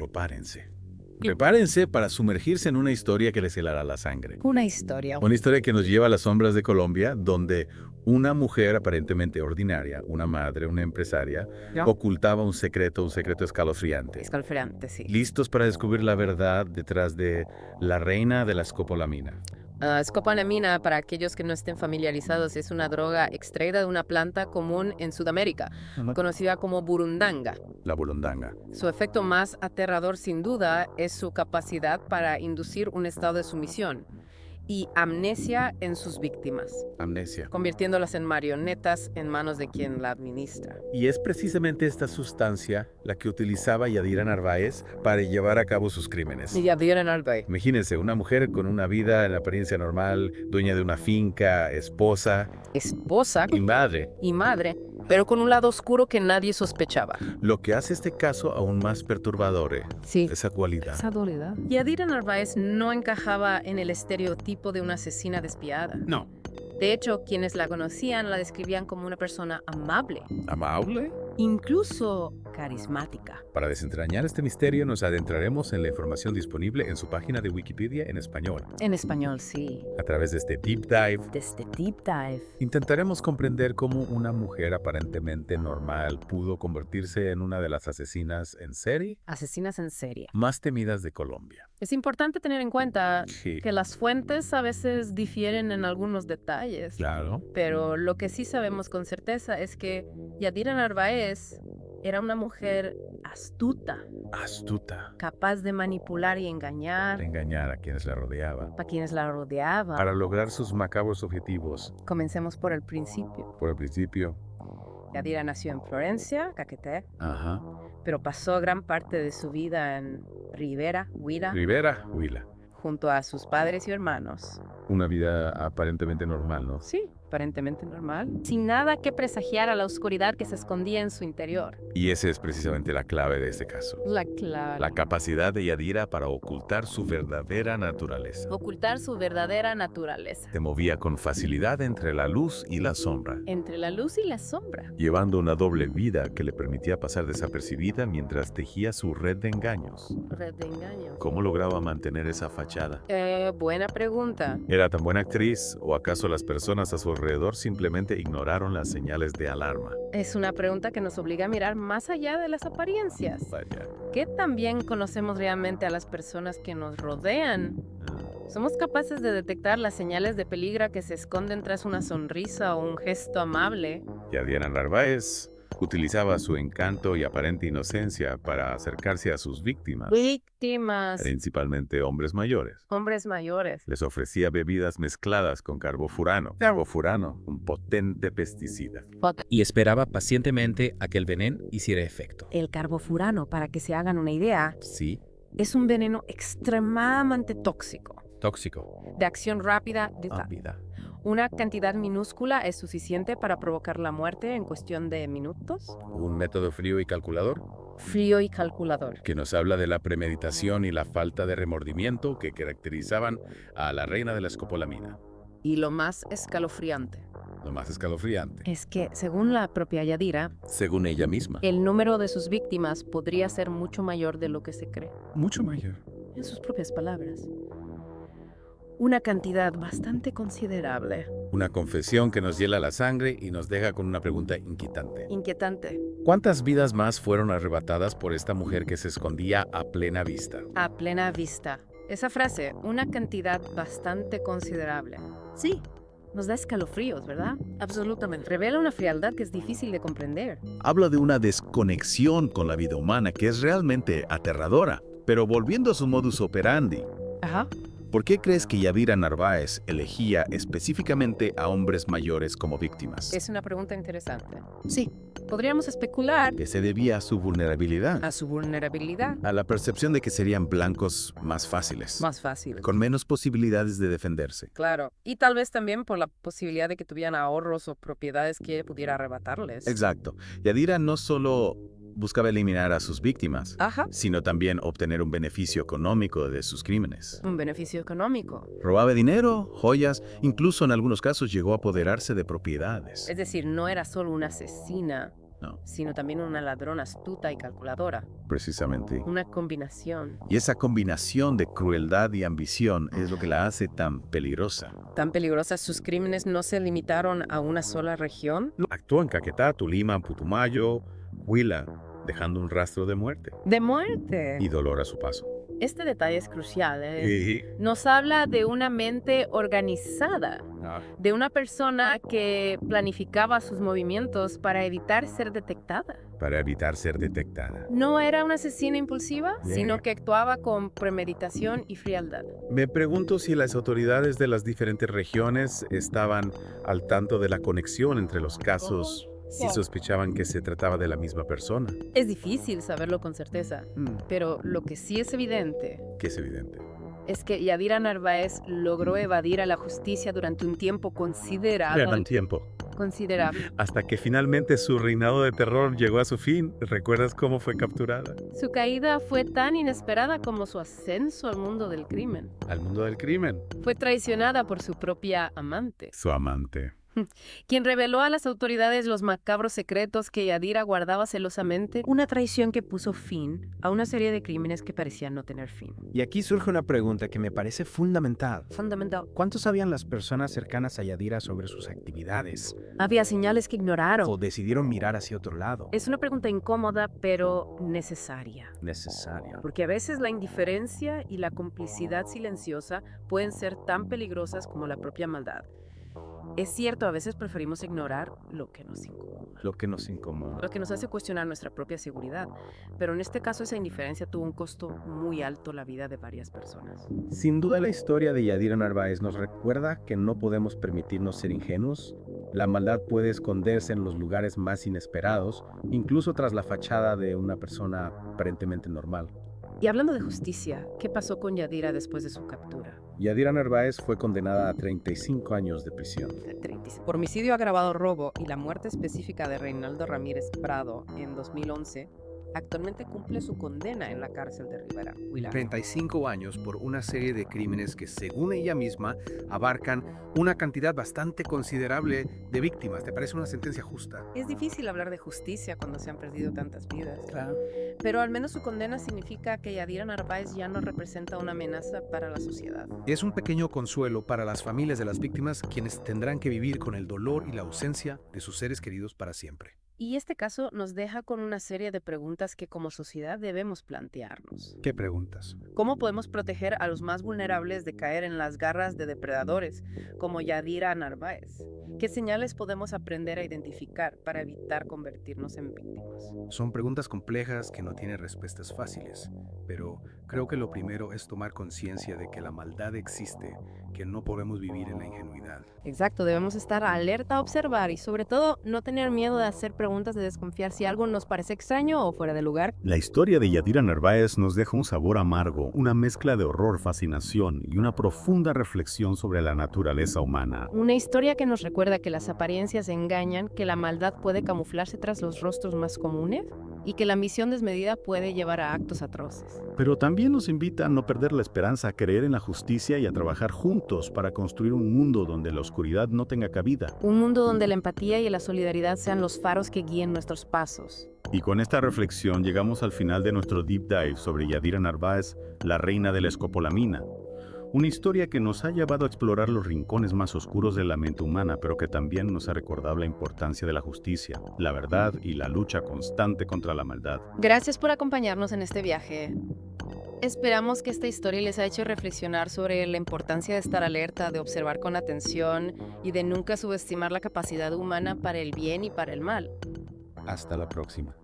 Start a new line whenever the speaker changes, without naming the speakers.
Prepárense. Prepárense para sumergirse en una historia que les helará la sangre.
Una historia.
Una historia que nos lleva a las sombras de Colombia, donde una mujer aparentemente ordinaria, una madre, una empresaria,
¿Ya?
ocultaba un secreto escalofriante.
Escalofriante, sí.
Listos para descubrir la verdad detrás de la reina de la escopolamina.
Scopolamina, para aquellos que no estén familiarizados, es una droga extraída de una planta común en Sudamérica, conocida como burundanga.
La burundanga.
Su efecto más aterrador, sin duda, es su capacidad para inducir un estado de sumisión y amnesia en sus víctimas,
Amnesia.
convirtiéndolas en marionetas en manos de quien la administra.
Y es precisamente esta sustancia la que utilizaba Yadira Narváez para llevar a cabo sus crímenes.
Y ya vieron al rey.
Imagínense, una mujer con una vida en apariencia normal, dueña de una finca, esposa
Esposa
y madre.
y madre, pero con un lado oscuro que nadie sospechaba.
Lo que hace este caso aún más perturbador,
Sí.
esa cualidad.
Esa dualidad. Yadira Narváez no encajaba en el estereotipo de una asesina despiadada.
No.
De hecho, quienes la conocían la describían como una persona amable,
¿Amable?
incluso carismática.
Para desentrañar este misterio nos adentraremos en la información disponible en su página de Wikipedia en español.
En español, sí.
A través de este deep dive,
Desde Deep Dive.
intentaremos comprender cómo una mujer aparentemente normal pudo convertirse en una de las asesinas en serie
Asesinas en serie.
más temidas de Colombia.
Es importante tener en cuenta
Sí,
que las fuentes a veces difieren en algunos detalles.
claro.
Pero lo que sí sabemos con certeza es que Yadira Narváez era una mujer astuta,
Astuta.
capaz de manipular y
De
engañar
engañar a quienes la rodeaban.
a quienes la rodeaban.
Para lograr sus macabros objetivos.
Comencemos por el principio.
Por el principio.
Yadira nació en Florencia, Caquetá,
Ajá.
pero pasó gran parte de su vida en Rivera, Huila,
Rivera, Huila.
junto a sus padres y hermanos.
Una vida aparentemente normal, ¿no?
Sí, aparentemente normal. Sin nada que presagiar a la oscuridad que se escondía en su interior.
Y esa es precisamente la clave de este caso.
La clave.
La capacidad de Yadira para ocultar su verdadera naturaleza.
Ocultar su verdadera naturaleza.
Se movía con facilidad entre la luz y la sombra,
Entre la luz y la sombra.
llevando una doble vida que le permitía pasar desapercibida mientras tejía su red de engaños.
Red de engaño.
¿Cómo lograba mantener esa fachada?
Buena pregunta.
¿Era tan buena actriz o acaso las personas a su alrededor simplemente ignoraron las señales de alarma?
Es una pregunta que nos obliga a mirar más allá de las apariencias.
Vaya.
¿Qué también conocemos realmente a las personas que nos rodean? ¿Somos capaces de detectar las señales de peligro que se esconden tras una sonrisa o un gesto amable?
Yadira Narváez utilizaba su encanto y aparente inocencia para acercarse a sus víctimas,
Víctimas.
principalmente hombres mayores.
Hombres mayores.
Les ofrecía bebidas mezcladas con carbofurano. Carbofurano, un potente pesticida.
Y esperaba pacientemente a que el veneno hiciera efecto.
El carbofurano, para que se hagan una idea,
Sí,
es un veneno extremadamente tóxico,
tóxico.
de acción rápida,
Vida.
Una cantidad minúscula es suficiente para provocar la muerte en cuestión de minutos.
Un método frío y calculador
Frío y calculador.
que nos habla de la premeditación y la falta de remordimiento que caracterizaban a la reina de la escopolamina.
Y lo más escalofriante
Lo más escalofriante,
es que, según la propia Yadira,
según ella misma.
el número de sus víctimas podría ser mucho mayor de lo que se cree.
Mucho mayor.
En sus propias palabras. Una cantidad bastante considerable.
Una confesión que nos hiela la sangre y nos deja con una pregunta inquietante.
Inquietante.
¿Cuántas vidas más fueron arrebatadas por esta mujer que se escondía a plena vista?
A plena vista. Esa frase, una cantidad bastante considerable. Sí, nos da escalofríos, ¿verdad? Absolutamente. Revela una frialdad que es difícil de comprender.
Habla de una desconexión con la vida humana que es realmente aterradora. Pero volviendo a su modus operandi,
Ajá.
¿por qué crees que Yadira Narváez elegía específicamente a hombres mayores como víctimas?
Es una pregunta interesante. Sí, podríamos especular
Que se debía a su vulnerabilidad,
a su vulnerabilidad.
a la percepción de que serían blancos más fáciles,
Más fácil.
con menos posibilidades de defenderse.
Claro. Y tal vez también por la posibilidad de que tuvieran ahorros o propiedades que pudiera arrebatarles.
Exacto. Yadira no solo buscaba eliminar a sus víctimas,
Ajá.
sino también obtener un beneficio económico de sus crímenes.
Un beneficio económico.
Robaba dinero, joyas, incluso en algunos casos llegó a apoderarse de propiedades.
Es decir, no era solo una asesina,
No,
sino también una ladrona astuta y calculadora.
precisamente.
Una combinación
Y esa combinación de crueldad y ambición es lo que la hace tan peligrosa.
tan peligrosa. Sus crímenes no se limitaron a una sola región.
Actuó en Caquetá, Tolima, Putumayo, Huila, dejando un rastro de muerte
¡De muerte!
y dolor a su paso.
Este detalle es crucial, ¿eh?
Y
Nos habla de una mente organizada, de una persona que planificaba sus movimientos para evitar ser detectada.
para evitar ser detectada.
No era una asesina impulsiva,
Bien.
sino que actuaba con premeditación y frialdad.
Me pregunto si las autoridades de las diferentes regiones estaban al tanto de la conexión entre los casos, si sospechaban que se trataba de la misma persona,
Es difícil saberlo con certeza, pero lo que sí es evidente
que es evidente.
es que Yadira Narváez logró evadir a la justicia durante un tiempo
Gran tiempo.
considerable.
Hasta que finalmente su reinado de terror llegó a su fin. ¿Recuerdas cómo fue capturada?
Su caída fue tan inesperada como su ascenso al mundo del crimen.
Al mundo del crimen.
Fue traicionada por su propia amante,
Su amante.
quien reveló a las autoridades los macabros secretos que Yadira guardaba celosamente, una traición que puso fin a una serie de crímenes que parecían no tener fin.
Y aquí surge una pregunta que me parece fundamental.
Fundamental.
¿Cuánto sabían las personas cercanas a Yadira sobre sus actividades?
Había señales que ignoraron.
¿O decidieron mirar hacia otro lado?
Es una pregunta incómoda, pero necesaria.
Necesario.
Porque a veces la indiferencia y la complicidad silenciosa pueden ser tan peligrosas como la propia maldad. Es cierto, a veces preferimos ignorar lo que nos incomoda,
Lo que nos incomoda.
lo que nos hace cuestionar nuestra propia seguridad. Pero en este caso esa indiferencia tuvo un costo muy alto en la vida de varias personas.
Sin duda la historia de Yadira Narváez nos recuerda que no podemos permitirnos ser ingenuos. La maldad puede esconderse en los lugares más inesperados, incluso tras la fachada de una persona aparentemente normal.
Y hablando de justicia, ¿qué pasó con Yadira después de su captura?
Yadira Narváez fue condenada a 35 años de prisión.
Por homicidio agravado, robo y la muerte específica de Reinaldo Ramírez Prado en 2011, actualmente cumple su condena en la cárcel de Rivera, Huila.
35 años por una serie de crímenes que, según ella misma, abarcan una cantidad bastante considerable de víctimas. ¿Te parece una sentencia justa?
Es difícil hablar de justicia cuando se han perdido tantas vidas.
Claro.
Pero al menos su condena significa que Yadira Narváez ya no representa una amenaza para la sociedad.
Es un pequeño consuelo para las familias de las víctimas, quienes tendrán que vivir con el dolor y la ausencia de sus seres queridos para siempre.
Y este caso nos deja con una serie de preguntas que como sociedad debemos plantearnos.
¿Qué preguntas?
¿Cómo podemos proteger a los más vulnerables de caer en las garras de depredadores como Yadira Narváez? ¿Qué señales podemos aprender a identificar para evitar convertirnos en víctimas?
Son preguntas complejas que no tienen respuestas fáciles, pero creo que lo primero es tomar conciencia de que la maldad existe, que no podemos vivir en la ingenuidad.
Exacto, debemos estar alerta a observar y sobre todo no tener miedo de hacer preguntas, de desconfiar si algo nos parece extraño o fuera de lugar.
La historia de Yadira Narváez nos deja un sabor amargo, una mezcla de horror, fascinación y una profunda reflexión sobre la naturaleza humana.
Una historia que nos recuerda que las apariencias engañan, que la maldad puede camuflarse tras los rostros más comunes y que la ambición desmedida puede llevar a actos atroces.
Pero también nos invita a no perder la esperanza, a creer en la justicia y a trabajar juntos para construir un mundo donde la oscuridad no tenga cabida.
Un mundo donde la empatía y la solidaridad sean los faros que guíen nuestros pasos.
Y con esta reflexión llegamos al final de nuestro deep dive sobre Yadira Narváez, la reina de la escopolamina. Una historia que nos ha llevado a explorar los rincones más oscuros de la mente humana, pero que también nos ha recordado la importancia de la justicia, la verdad y la lucha constante contra la maldad.
Gracias por acompañarnos en este viaje. Esperamos que esta historia les haya hecho reflexionar sobre la importancia de estar alerta, de observar con atención y de nunca subestimar la capacidad humana para el bien y para el mal.
Hasta la próxima.